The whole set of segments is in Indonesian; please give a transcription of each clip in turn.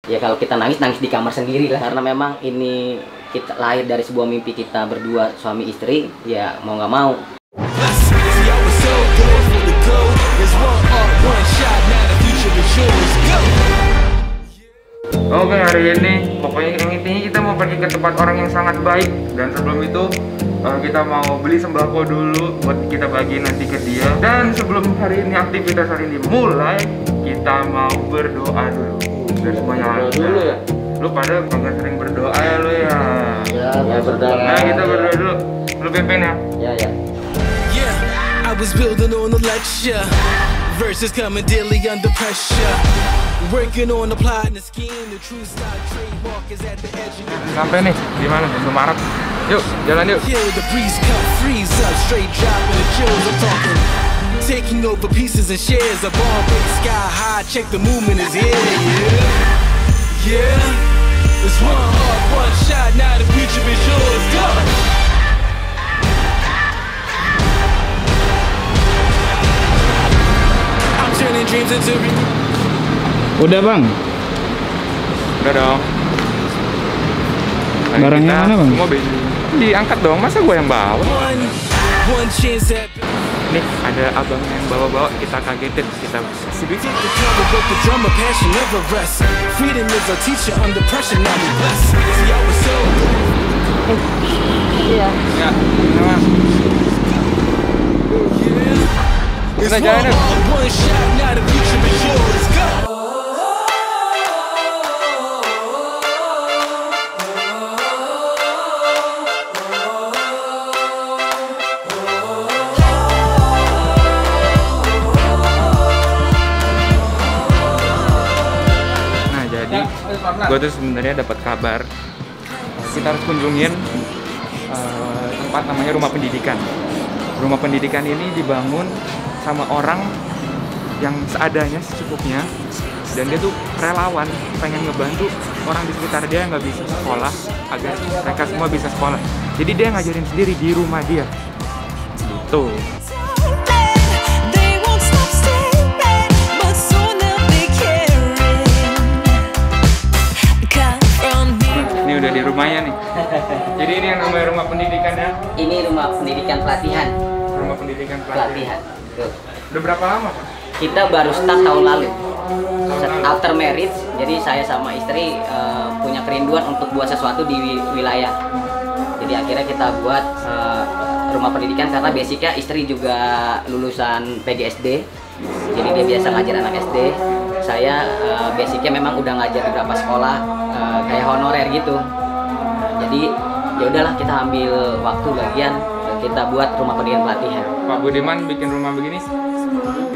Ya kalau kita nangis di kamar sendiri lah, karena memang ini kita lahir dari sebuah mimpi kita berdua suami istri, ya mau nggak mau. Oke, hari ini pokoknya yang intinya kita mau pergi ke tempat orang yang sangat baik, dan sebelum itu kita mau beli sembako dulu buat kita bagi nanti ke dia. Dan sebelum hari ini aktivitas hari ini mulai, kita mau berdoa dulu. Dan semuanya dulu ya. Lu pada kagak sering berdoa ya lu ya. Ya berdoa. Nah, kita berdoa dulu. Lu pimpin ya. Ya. Yeah, I was building on the lecture. Verses coming daily under pressure. Working on the plot and the scheme. The true stock trademark is at the edge of your... Sampai nih, di mana? Di Maret. Yuk, jalan yuk. Kill the breeze cut, freeze up, straight dropping the chills. I'm talking, taking over pieces and shares. A bomb break sky high. Check the movement is here. Yeah. It's one heart, one shot. Now the future is yours. Go. I'm turning dreams into reality. Udah bang, Udah dong. Mari barangnya kita mana bang? Semua diangkat dong, masa gue yang bawa? One chance at Nih, ada abang yang bawa-bawa, kita kagetin, kita kasih duit. take the cover, but the drummer passion never rests. Freedom is a teacher under pressure, now we blessed. See, I was so Iya. Ya, memang. it's Kita one jalan yuk. heart, one shot, now the future is yours. Go. Nah, jadi gue tuh sebenarnya dapat kabar kita harus kunjungin tempat namanya rumah pendidikan. Rumah pendidikan ini dibangun sama orang yang seadanya, secukupnya, dan dia tuh relawan, pengen ngebantu orang di sekitar dia yang nggak bisa sekolah agar mereka semua bisa sekolah. Jadi dia ngajarin sendiri di rumah dia. Gitu. They won't stop staring, but soon they'll be caring. Come from me. Ini udah di rumahnya nih. Jadi ini yang namanya rumah pendidikannya. Ini rumah pendidikan pelatihan. Rumah pendidikan pelatihan. Pelatihan. Tuh. Udah berapa lama, Pak? Kita baru start tahun lalu. After marriage, jadi saya sama istri punya kerinduan untuk buat sesuatu di wilayah. Jadi akhirnya kita buat rumah pendidikan karena basicnya istri juga lulusan PGSD. Jadi dia biasa ngajar anak SD. Saya basicnya memang udah ngajar di beberapa sekolah kayak honorer gitu. Jadi ya udahlah kita ambil waktu bagian kita buat rumah pendidikan pelatihan. Pak Budiman bikin rumah begini,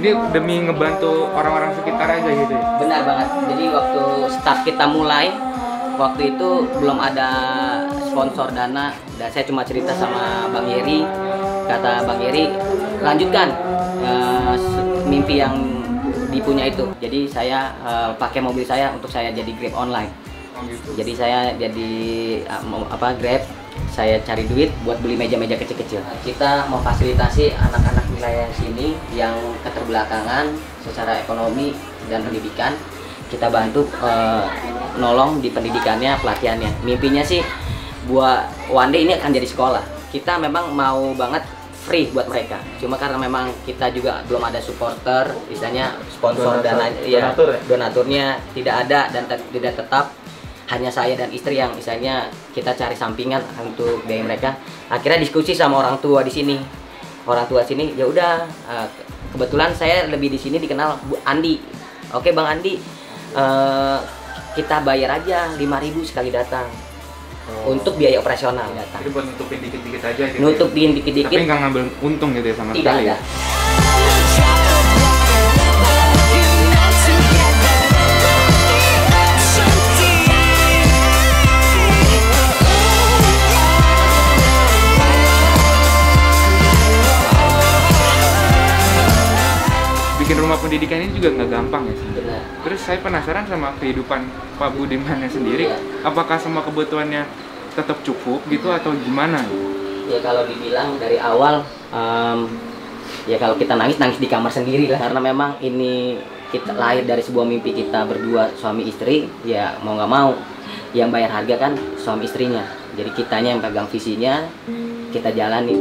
ini demi ngebantu orang-orang sekitar aja gitu ya? Benar banget. Jadi waktu start kita mulai, waktu itu belum ada sponsor dana, dan saya cuma cerita sama Bang Yeri. Kata Bang Yeri, lanjutkan mimpi yang dipunya itu. Jadi saya pakai mobil saya untuk saya jadi Grab online. Oh gitu. Jadi saya jadi Grab, saya cari duit buat beli meja-meja kecil-kecil. Kita memfasilitasi anak-anak wilayah sini yang keterbelakangan secara ekonomi dan pendidikan. Kita bantu nolong di pendidikannya, pelatihannya. Mimpinya sih buat one day ini akan jadi sekolah. Kita memang mau banget free buat mereka. Cuma karena memang kita juga belum ada supporter, misalnya sponsor dana, ya, donaturnya tidak ada dan tidak tetap. Hanya saya dan istri yang misalnya kita cari sampingan untuk biaya mereka. Akhirnya diskusi sama orang tua di sini. Orang tua sini, ya udah, kebetulan saya lebih di sini dikenal Bu Andi. Oke Bang Andi, kita bayar aja 5.000 sekali datang. Untuk biaya operasional datang. Jadi buat nutupin dikit-dikit aja gitu. Nutupin dikit-dikit. Tapi nggak ngambil untung gitu ya sama Tidak sekali. ada. Bikin rumah pendidikan ini juga nggak gampang ya. Benar. Terus saya penasaran sama kehidupan Pak Budimannya sendiri. Apakah semua kebutuhannya tetap cukup gitu atau gimana? Ya kalau dibilang dari awal, ya kalau kita nangis di kamar sendiri lah, karena memang ini kita lahir dari sebuah mimpi kita berdua suami istri, ya mau nggak mau yang bayar harga kan suami istrinya. Jadi kitanya yang pegang visinya, kita jalani.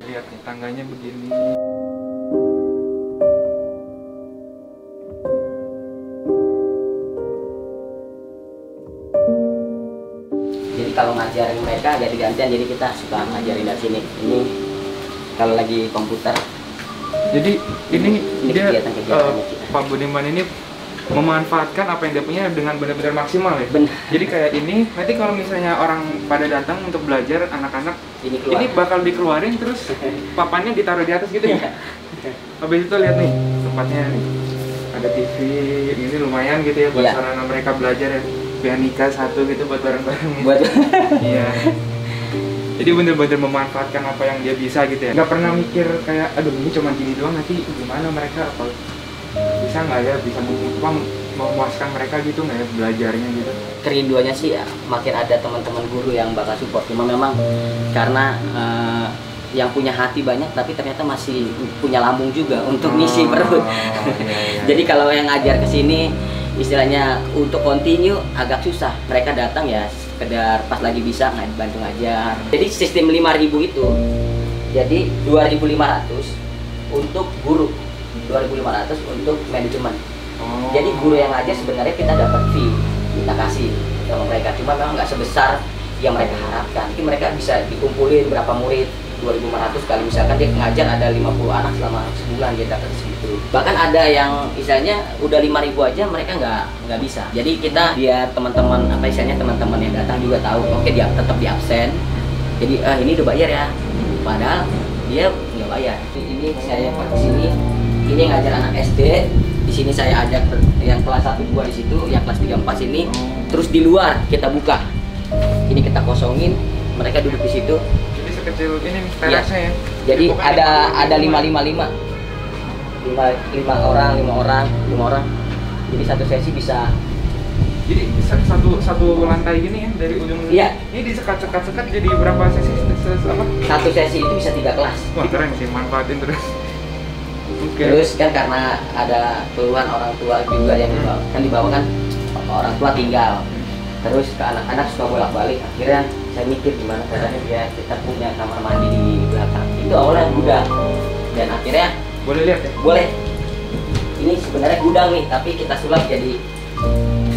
Lihat nih, tangganya begini. Jadi kalau ngajarin mereka ganti-gantian, jadi kita suka ngajarin dari sini. Ini kalau lagi komputer. Jadi ini dia kegiatan-kegiatannya kita. Pak Budiman ini memanfaatkan apa yang dia punya dengan benar-benar maksimal ya. Benar. Jadi kayak ini nanti kalau misalnya orang pada datang untuk belajar, anak-anak Ini keluar. ini bakal dikeluarin terus papannya ditaruh di atas gitu ya. Habis itu lihat nih tempatnya nih, ada TV, ini lumayan gitu ya buat Iya. sarana mereka belajar ya. Pianika satu gitu buat bareng-bareng gitu. Buat Iya. Jadi bener-bener memanfaatkan apa yang dia bisa gitu ya. Nggak pernah mikir kayak, aduh ini cuma gini doang, nanti gimana mereka, apa bisa nggak ya, bisa memuaskan mereka gitu nggak ya belajarnya gitu. kerinduannya sih ya, makin ada teman-teman guru yang bakal support. Cuma memang karena yang punya hati banyak, tapi ternyata masih punya lambung juga untuk ngisi perut. Iya. Jadi kalau yang ngajar ke sini istilahnya untuk continue agak susah. Mereka datang ya sekedar pas lagi bisa bantu ngajar. Jadi sistem 5.000 itu jadi 2.500 untuk guru, 2.500 untuk manajemen. Oh. Jadi guru yang ngajar sebenarnya kita dapat fee, kita kasih sama mereka. Cuma memang nggak sebesar yang mereka harapkan. Jadi mereka bisa dikumpulin berapa murid, 2.500 kali misalkan dia ngajar ada 50 anak selama sebulan, dia dapat segitu. Bahkan ada yang istilahnya udah 5.000 aja mereka nggak bisa. Jadi kita biar teman-teman apa istilahnya teman-teman yang datang juga tahu, oke dia tetap di absen. Jadi ini udah bayar ya. Padahal dia nggak bayar. Ini saya pakai sini, ini yang ngajar anak SD. Di sini saya ajak yang kelas 1 2 di situ, yang kelas 3 4 sini. Terus di luar kita buka. Ini kita kosongin, mereka duduk di situ. Jadi sekecil ini terasnya ya. Jadi bukan ada di- 5 orang. Jadi satu sesi bisa. Jadi satu lantai gini ya dari ujung. Iya. Ini disekat-sekat jadi berapa sesi apa? Satu sesi itu bisa 3 kelas. Wah keren sih, manfaatin terus. Oke. Terus kan karena ada keluhan orang tua juga yang dibawa kan orang tua tinggal. Terus ke anak-anak suka bolak-balik. Akhirnya saya mikir gimana caranya biar kita punya kamar mandi di belakang. Itu awalnya gudang. Dan akhirnya Boleh lihat ya? boleh. Ini sebenarnya gudang nih, tapi kita sulap jadi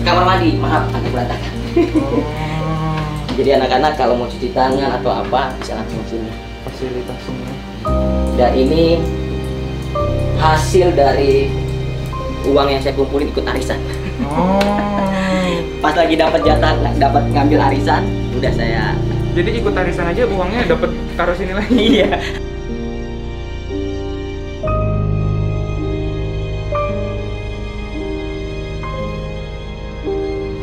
kamar mandi. Maaf, agak berantakan. Jadi anak-anak kalau mau cuci tangan atau apa bisa langsung sini. Fasilitas semua. Dan ini hasil dari uang yang saya kumpulin ikut arisan. Oh. Pas lagi dapat jatah, dapat ngambil arisan, udah saya. Jadi ikut arisan aja uangnya dapat taruh sini lagi. Iya.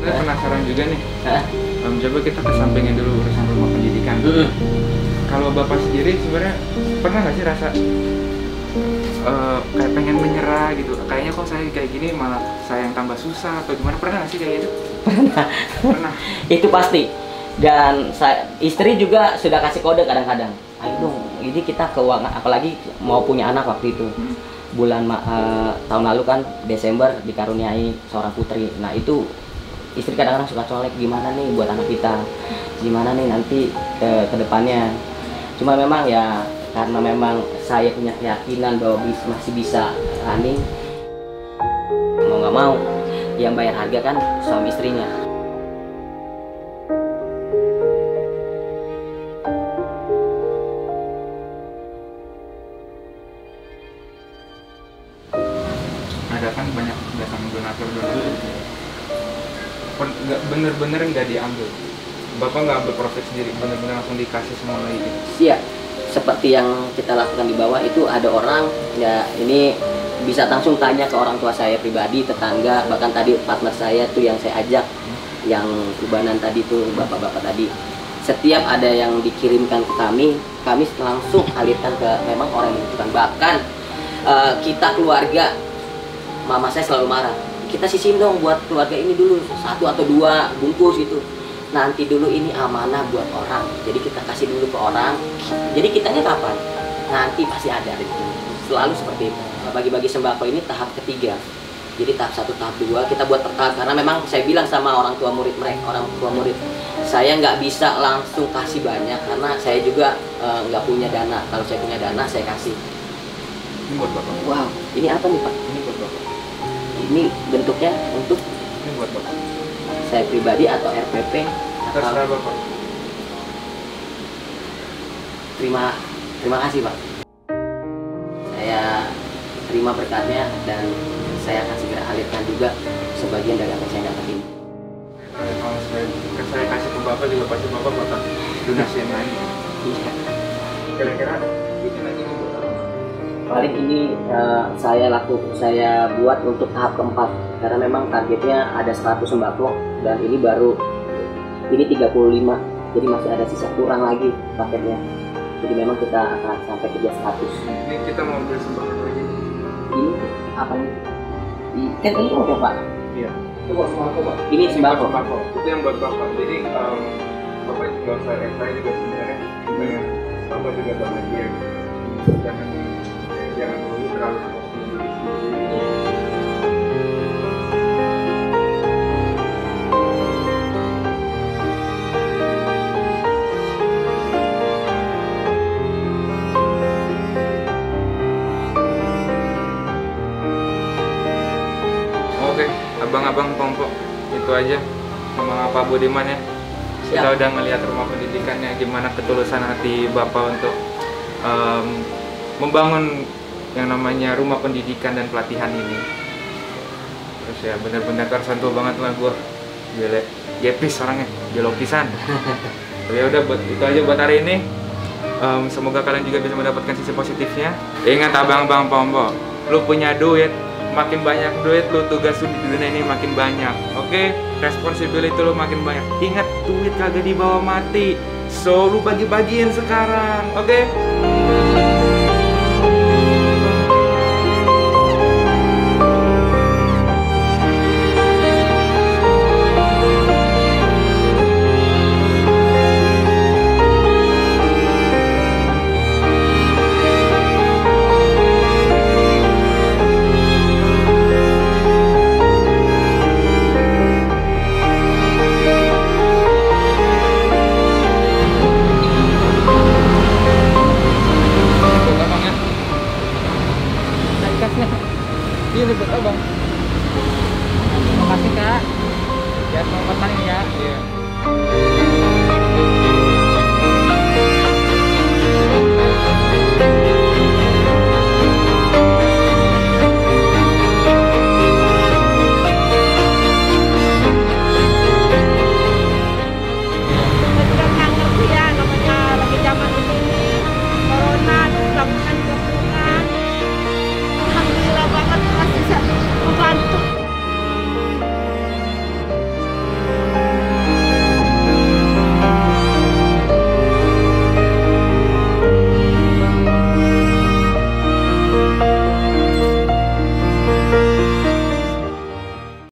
Saya penasaran juga nih. Hah? Coba kita kesampingin dulu urusan rumah pendidikan. Kalau Bapak sendiri sebenarnya pernah nggak sih rasa kayak pengen menyerah gitu? Kayaknya kok saya kayak gini malah saya yang tambah susah atau gimana? Pernah nggak sih kayak gitu? Pernah. Itu pasti. Dan istri juga sudah kasih kode kadang-kadang. Ayo dong, ini kita keuangan, apalagi mau punya anak waktu itu. Bulan tahun lalu kan Desember dikaruniai seorang putri. Nah itu istri kadang-kadang suka colek, gimana nih buat anak kita, gimana nih nanti ke depannya. Cuma memang ya karena memang saya punya keyakinan bahwa masih bisa running, mau nggak mau yang bayar harga kan suami istrinya. Ada kan banyak datang donatur-donatur. Bener-bener nggak diambil. Bapak nggak ambil profit sendiri, bener-bener langsung dikasih semua lagi gitu. Iya, seperti yang kita lakukan di bawah itu ada orang ya, ini bisa langsung tanya ke orang tua saya pribadi, tetangga, bahkan tadi partner saya tuh yang saya ajak, yang ubanan tadi tuh bapak-bapak tadi. Setiap ada yang dikirimkan ke kami langsung alirkan ke memang orang yang membutuhkan. Bahkan kita keluarga, mama saya selalu marah, kita sisihin dong buat keluarga ini dulu 1 atau 2 bungkus gitu. Nanti dulu ini amanah buat orang, jadi kita kasih dulu ke orang. Jadi kitanya kapan? nanti pasti ada. Selalu seperti itu. Bagi-bagi sembako ini tahap ketiga. Jadi tahap 1, tahap 2 kita buat bertahap karena memang saya bilang sama orang tua murid saya nggak bisa langsung kasih banyak karena saya juga nggak punya dana. Kalau saya punya dana saya kasih. Ini buat Bapak. Wow, ini apa nih Pak? Ini buat Bapak. Ini bentuknya untuk Ini buat Bapak. saya pribadi atau RPP Terserah atau Bapak. terima kasih Pak. Saya terima berkatnya dan saya akan segera alirkan juga sebagian dari apa yang saya dapat ini. Kalau saya kasih ke Bapak juga pasti Bapak bakal donasiin lagi. Iya. Kira-kira bikin lagi ini buat apa? Paling ini saya buat untuk tahap keempat karena memang targetnya ada 100 sembako dan ini 35 jadi masih ada sisa kurang lagi paketnya. Jadi memang kita akan sampai kerja 100. Ini kita mau beli sembako lagi. Ini apa nih? Kan ini udah Pak. Iya. Itu buat sembako Pak. Ini sembako. Buat sembako. Itu yang buat Bapak. Jadi Bapak juga saya juga sebenarnya. Bapak juga banyak dia. Jangan dulu terlalu Oke, abang-abang Pompok itu aja sama Pak Budiman ya. Kita udah ngelihat rumah pendidikannya, gimana ketulusan hati Bapak untuk membangun yang namanya rumah pendidikan dan pelatihan ini. Terus ya benar-benar tersentuh banget lah gue. Gile, gepis orangnya, gelo pisan. Tapi ya udah buat itu aja buat hari ini. Semoga kalian juga bisa mendapatkan sisi positifnya. Ingat abang-abang Pompok, lu punya duit, makin banyak duit lu tugas lu di dunia ini makin banyak. Oke? Responsibility lu makin banyak. Ingat, duit kagak dibawa mati. So lu bagi-bagiin sekarang. Oke? Ini buat abang. Terima kasih Kak. Ya selamat malam ya. Iya.